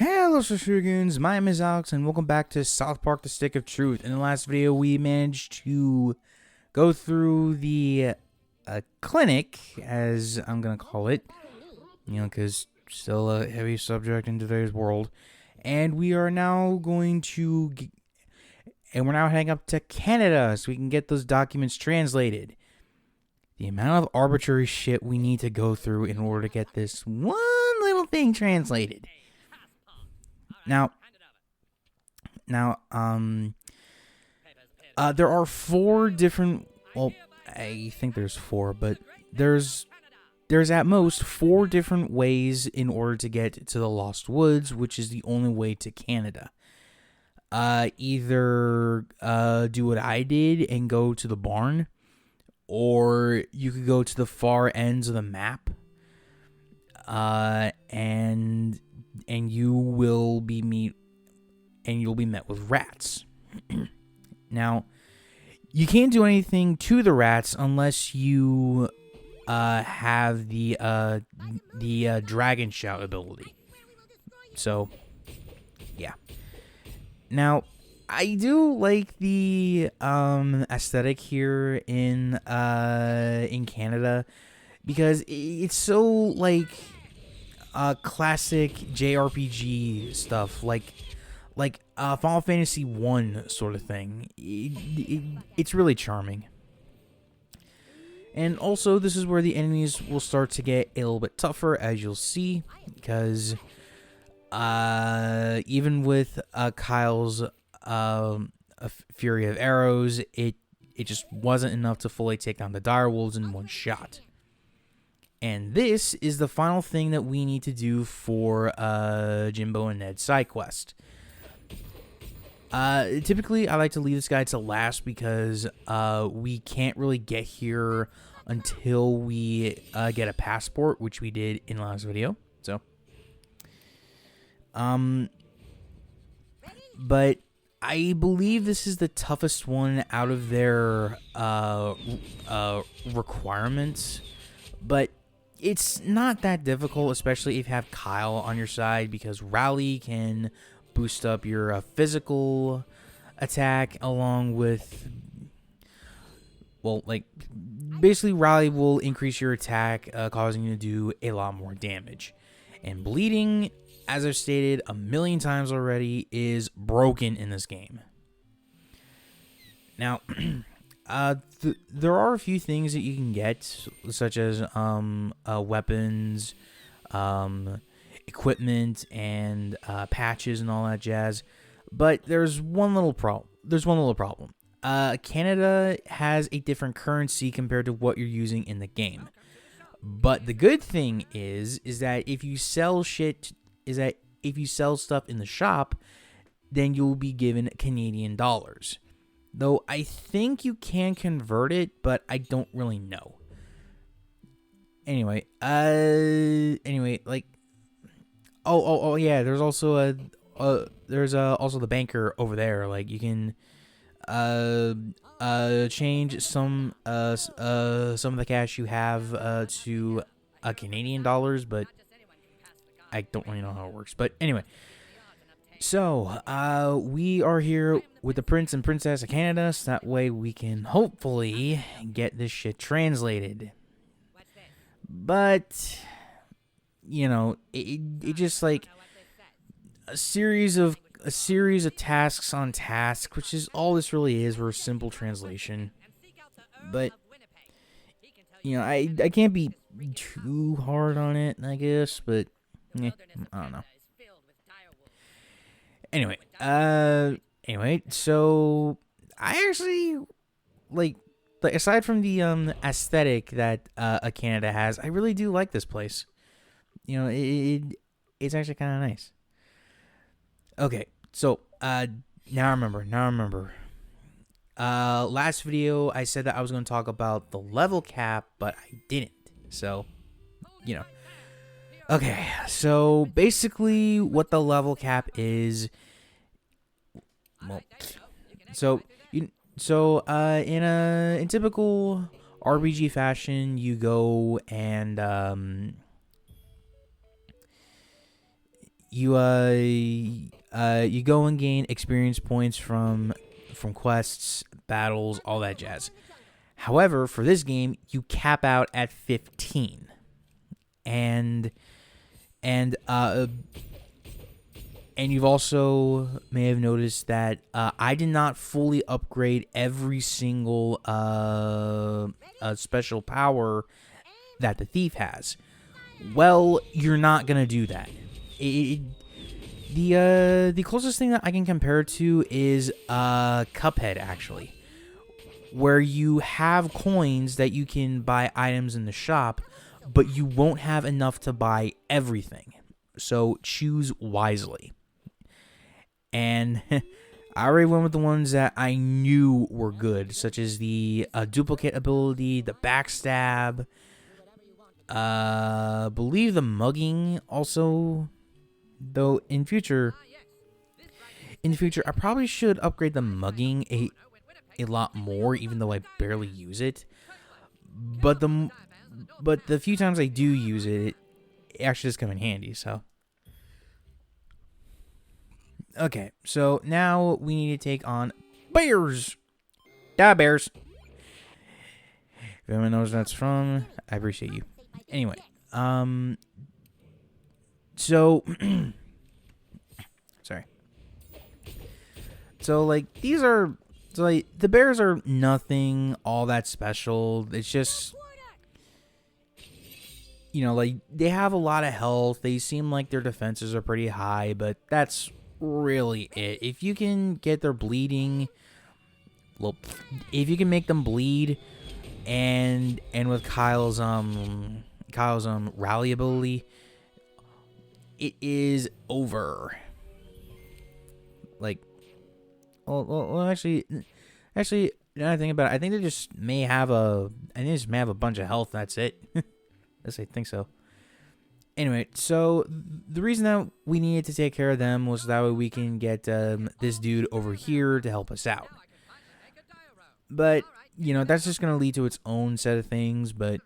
Hello, Shurikens. My name is Alex, and welcome back to South Park: The Stick of Truth. In the last video, we managed to go through the clinic, as I'm gonna call it, because still a heavy subject in today's world. And we are now going to, and we're now heading up to Canada so we can get those documents translated. The amount of arbitrary shit we need to go through in order to get this one little thing translated. Now, there are four different, well, I think there's four, but there's at most four different ways in order to get to the Lost Woods, which is the only way to Canada. Either do what I did and go to the barn, or you could go to the far ends of the map, and you'll be met with rats. Now, you can't do anything to the rats unless you have the dragon shout ability. So, yeah. Now, I do like the aesthetic here in Canada because it's so like classic JRPG stuff, like Final Fantasy 1 sort of thing. It's really charming. And also, this is where the enemies will start to get a little bit tougher, as you'll see, because even with Kyle's Fury of Arrows, it just wasn't enough to fully take down the direwolves in one shot. And this is the final thing that we need to do for Jimbo and Ned's side quest. Typically, I like to leave this guy to last because we can't really get here until we get a passport, which we did in the last video. So, but I believe this is the toughest one out of their requirements, but it's not that difficult, especially if you have Kyle on your side, because Rally can boost up your physical attack along with, well, like, basically Rally will increase your attack, causing you to do a lot more damage. And bleeding, as I've stated a million times already, is broken in this game. Now, there are a few things that you can get, such as weapons, equipment, and patches and all that jazz. But there's one little problem. Canada has a different currency compared to what you're using in the game. But the good thing is that if you sell stuff in the shop, then you'll be given Canadian dollars. Though I think you can convert it, but I don't really know. Anyway, like, oh yeah, there's also also the banker over there. Like, you can change some of the cash you have to Canadian dollars, but I don't really know how it works. But anyway, so we are here with the Prince and Princess of Canada, so that way we can hopefully get this shit translated. But it just like a series of tasks on task, which is all this really is for a simple translation. But I can't be too hard on it, I guess, but I don't know. Anyway, so I actually like aside from the aesthetic that Canada has, I really do like this place. It's actually kind of nice. Okay, so now I remember. Last video I said that I was going to talk about the level cap, but I didn't. So, Okay, so basically what the level cap is, well, in typical RPG fashion, you go and you go and gain experience points from quests, battles, all that jazz. However, for this game, you cap out at 15, and you've also may have noticed that I did not fully upgrade every single special power that the thief has. Well, you're not gonna do that. The closest thing that I can compare it to is Cuphead, actually, where you have coins that you can buy items in the shop, but you won't have enough to buy everything. So choose wisely. And I already went with the ones that I knew were good, such as the duplicate ability, the backstab, believe the mugging also. Though in future, I probably should upgrade the mugging a lot more, even though I barely use it. But the few times I do use it, it actually does come in handy. So okay, so now we need to take on bears. Da bears. If anyone knows where that's from, I appreciate you. Anyway, so sorry. So like these are like the bears are nothing all that special. It's just, you know, like they have a lot of health. They seem like their defenses are pretty high, but that's really it. If you can get their bleeding, well, if you can make them bleed, and with Kyle's rally ability, it is over. Like, well, actually, now I think about it, I think they just may have a bunch of health. That's it. Yes, I think so. Anyway, so the reason that we needed to take care of them was that way we can get this dude over here to help us out. But, you know, that's just going to lead to its own set of things. But,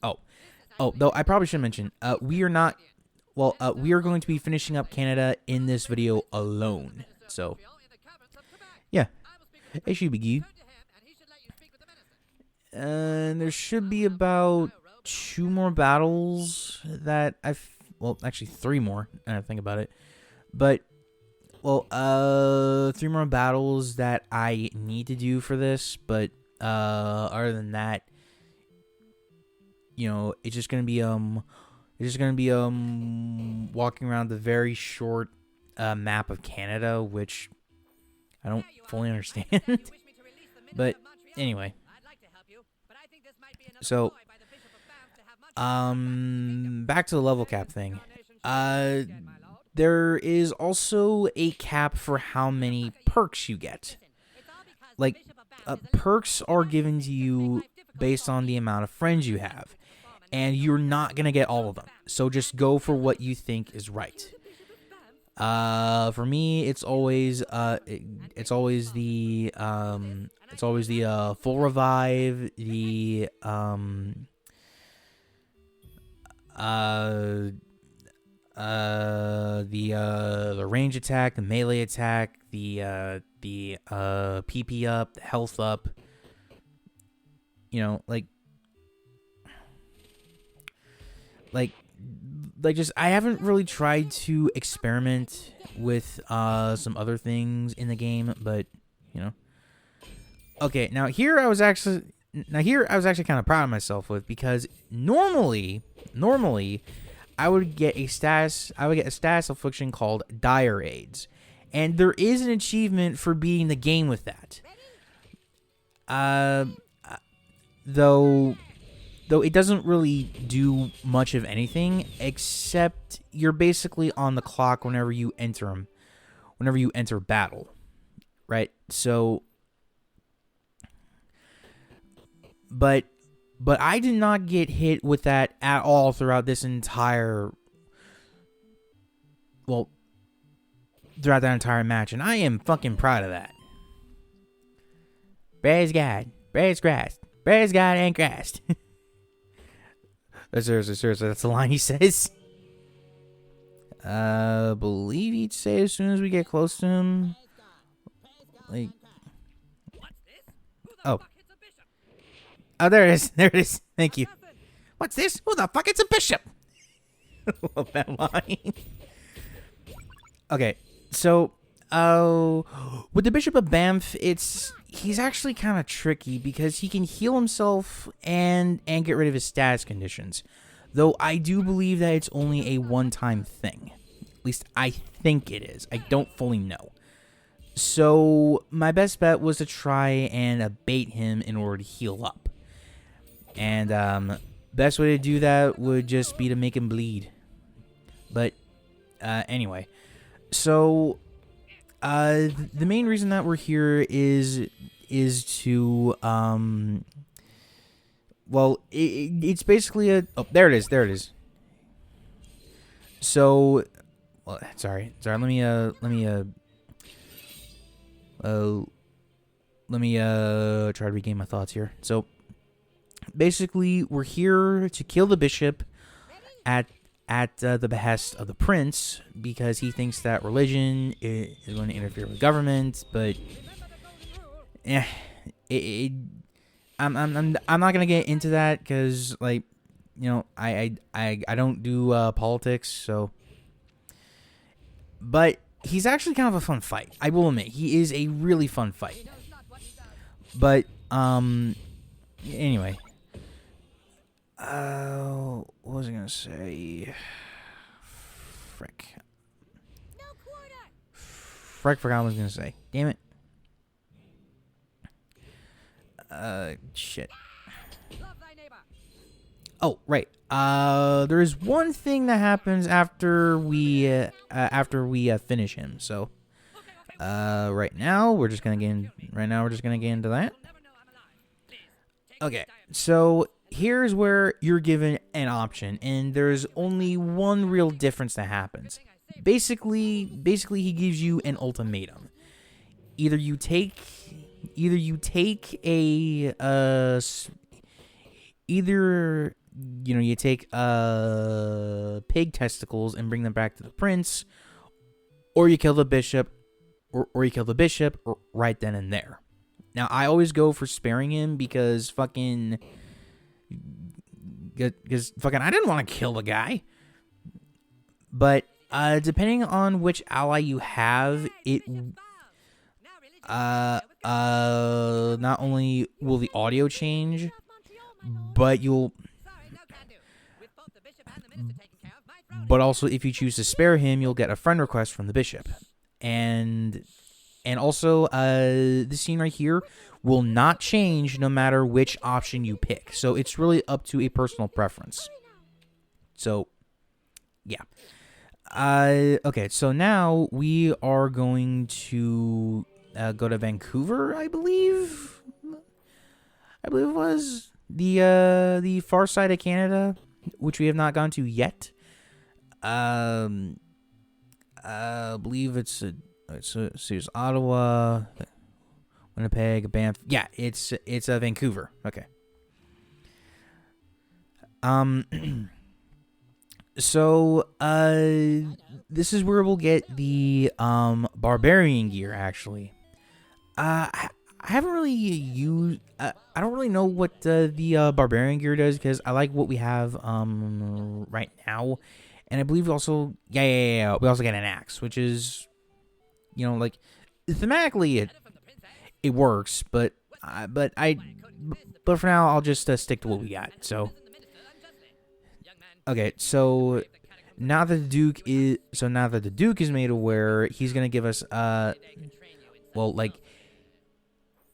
though I probably should mention, we are going to be finishing up Canada in this video alone. So, yeah, it should be good. And there should be about 2 more battles that actually 3 more, now I think about it. But, 3 more battles that I need to do for this, but, other than that, you know, it's just gonna be, walking around the very short, map of Canada, which I don't fully understand. But, anyway. So, back to the level cap thing. There is also a cap for how many perks you get. Like, perks are given to you based on the amount of friends you have, and you're not gonna get all of them. So just go for what you think is right. For me, it's always the full revive, the range attack, the melee attack, the PP up, the health up. You know, like just I haven't really tried to experiment with some other things in the game, but you know. Okay, now here I was actually kind of proud of myself with, because normally I would get a status affliction called Dire AIDS, and there is an achievement for beating the game with that. Though it doesn't really do much of anything, except you're basically on the clock whenever you enter battle, right? So, but I did not get hit with that at all throughout this entire, throughout that entire match, and I am fucking proud of that. Praise God, praise Christ, praise God and Christ. Seriously, that's the line he says. Believe he'd say as soon as we get close to him. Like, oh. Oh, there it is. There it is. Thank you. What's this? Who the fuck? It's a bishop. Love that line. Okay, so, with the Bishop of Banff, he's actually kind of tricky because he can heal himself and get rid of his status conditions. Though I do believe that it's only a one-time thing. At least I think it is. I don't fully know. So my best bet was to try and bait him in order to heal up. And best way to do that would just be to make him bleed. But anyway, so the main reason that we're here is to well, it's basically a... Oh, there it is. There it is. So, well, sorry. Let me try to regain my thoughts here. So, basically, we're here to kill the bishop at the behest of the prince because he thinks that religion is going to interfere with government, but I'm not gonna get into that because, like, you know, I don't do politics, so. But he's actually kind of a fun fight. I will admit, he is a really fun fight. But anyway, what was I gonna say? Frick, forgot what I was gonna say. Damn it. Shit. Oh, right. There is one thing that happens after we finish him. So, right now we're just gonna get into that. Okay. So here's where you're given an option, and there's only one real difference that happens. Basically, he gives you an ultimatum. Either you take pig testicles and bring them back to the prince, or you kill the bishop, or you kill the bishop right then and there. Now, I always go for sparing him because fucking I didn't want to kill the guy. But depending on which ally you have, it not only will the audio change, but also if you choose to spare him, you'll get a friend request from the bishop. And also this scene right here will not change no matter which option you pick. So it's really up to a personal preference. So yeah. Okay, so now we are going to go to Vancouver, I believe it was the far side of Canada, which we have not gone to yet. I believe it's Ottawa, Winnipeg, Banff. Yeah, it's Vancouver. Okay. So this is where we'll get the barbarian gear. Actually, I haven't really used. I don't really know what the barbarian gear does because I like what we have right now, and I believe we also we also get an axe, which is, you know, like thematically it works, but for now I'll just stick to what we got. So okay, so now that the Duke is made aware, he's gonna give us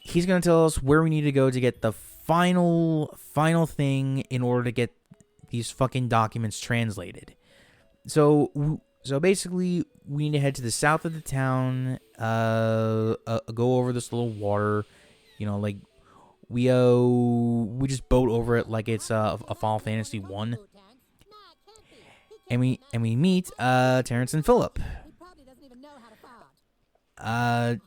he's going to tell us where we need to go to get the final thing in order to get these fucking documents translated. So basically, we need to head to the south of the town, go over this little water, you know, like, we just boat over it like it's a Final Fantasy 1. And we meet Terrence and Philip.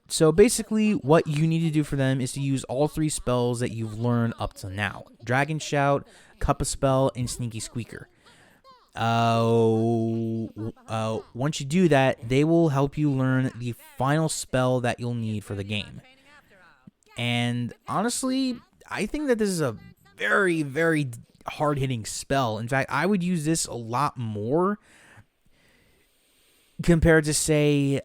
So basically what you need to do for them is to use all three spells that you've learned up to now. Dragon Shout, Cup of Spell, and Sneaky Squeaker. once you do that, they will help you learn the final spell that you'll need for the game. And honestly, I think that this is a very, very hard-hitting spell. In fact, I would use this a lot more compared to, say,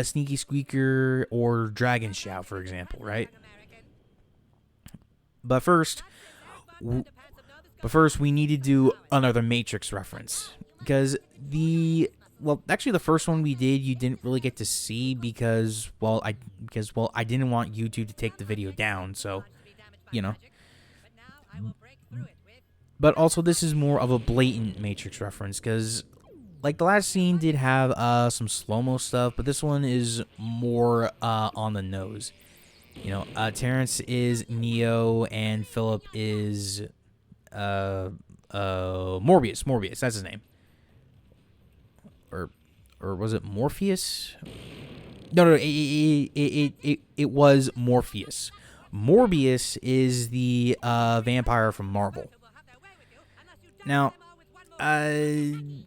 Sneaky Squeaker or Dragon Shout, for example, right? But first, we need to do another Matrix reference. Because the first one we did, you didn't really get to see because I didn't want YouTube to take the video down, so, you know. But also, this is more of a blatant Matrix reference, because, like, the last scene did have some slow-mo stuff, but this one is more on the nose. You know, Terrence is Neo, and Philip is Morbius. That's his name. Or was it Morpheus? No, it was Morpheus. Morbius is the vampire from Marvel. Now, okay,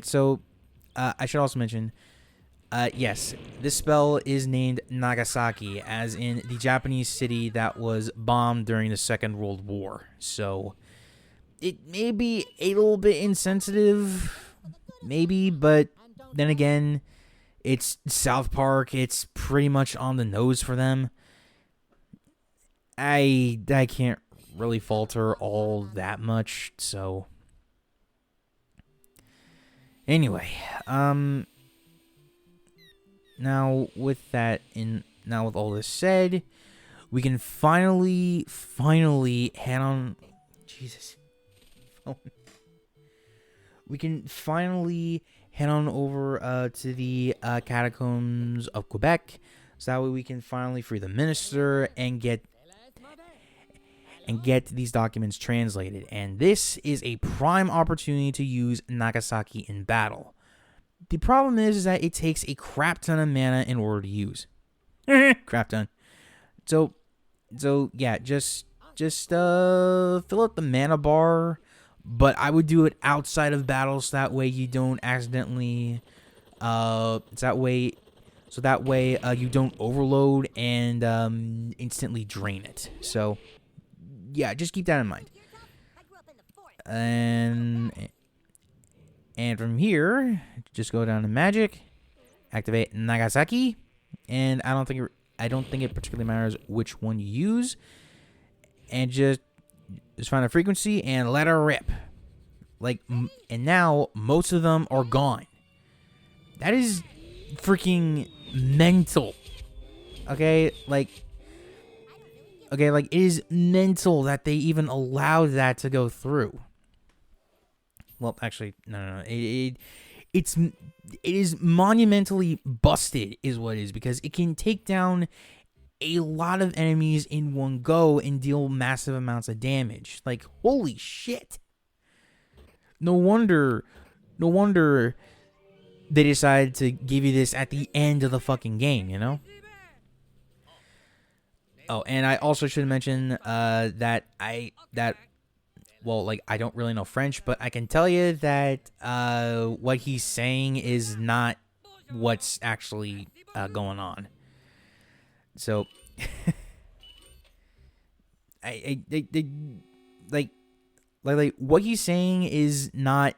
so I should also mention, yes, this spell is named Nagasaki, as in the Japanese city that was bombed during the Second World War. So it may be a little bit insensitive, maybe, but then again, it's South Park. It's pretty much on the nose for them. I can't really falter all that much, so anyway, now with all this said, we can finally head on. Jesus, we can finally head on over to the catacombs of Quebec, so that way we can finally free the minister and get these documents translated. And this is a prime opportunity to use Nagasaki in battle. The problem is that it takes a crap ton of mana in order to use. Crap ton. So yeah, just fill up the mana bar, but I would do it outside of battles, so that way you don't accidentally you don't overload and instantly drain it. So yeah, just keep that in mind. And from here, just go down to Magic, activate Nagasaki, and I don't think it particularly matters which one you use, and just find a frequency and let her rip. And now most of them are gone. That is freaking mental. Okay, it is mental that they even allowed that to go through. Well, actually, no. It is monumentally busted, is what it is, because it can take down a lot of enemies in one go and deal massive amounts of damage. Like, holy shit. No wonder they decided to give you this at the end of the fucking game, you know? Oh, and I also should mention that I don't really know French, but I can tell you that what he's saying is not what's actually going on. So, what he's saying is not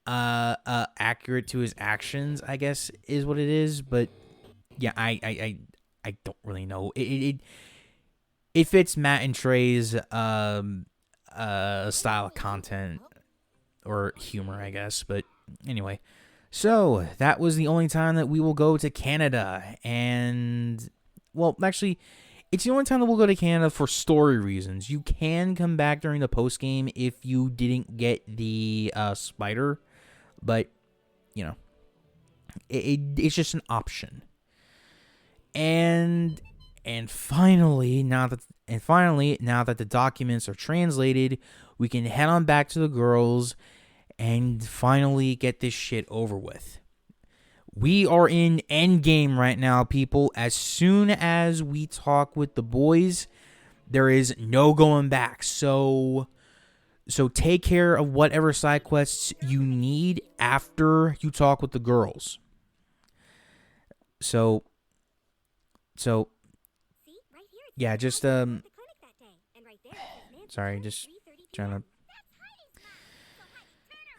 accurate to his actions, I guess, is what it is. But yeah, I don't really know. It fits Matt and Trey's style of content or humor, I guess. But anyway, so that was the only time that we will go to Canada, and well, actually, it's the only time that we'll go to Canada for story reasons. You can come back during the post game if you didn't get the spider, but you know, it's just an option. And finally, now that the documents are translated, we can head on back to the girls and finally get this shit over with. We are in endgame right now, people. As soon as we talk with the boys, there is no going back. So So take care of whatever side quests you need after you talk with the girls. So yeah, just sorry, just trying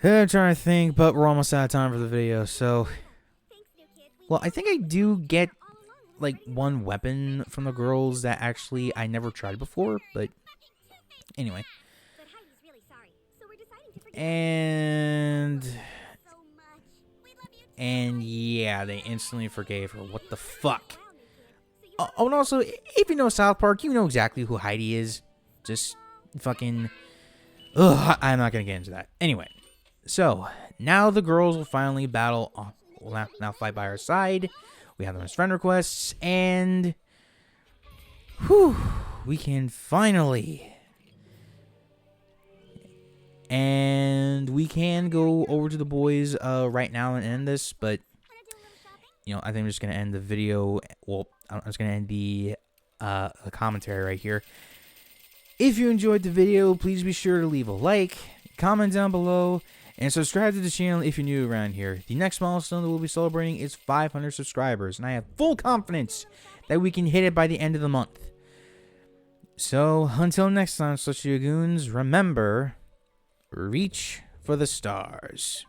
to think, but we're almost out of time for the video. So, well, I think I do get like one weapon from the girls that actually I never tried before, but anyway. And yeah, they instantly forgave her. What the fuck? Oh, and also, if you know South Park, you know exactly who Heidi is. Just fucking... Ugh, I'm not gonna get into that. Anyway, so now the girls will finally battle... will now fight by our side. We have them as friend requests, and... Whew, we can finally... And we can go over to the boys right now and end this, but, you know, I think I'm just going to end the video. Well, I'm just going to end the commentary right here. If you enjoyed the video, please be sure to leave a like, comment down below, and subscribe to the channel if you're new around here. The next milestone that we'll be celebrating is 500 subscribers, and I have full confidence that we can hit it by the end of the month. So, until next time, Slushy Goons, remember... reach for the stars.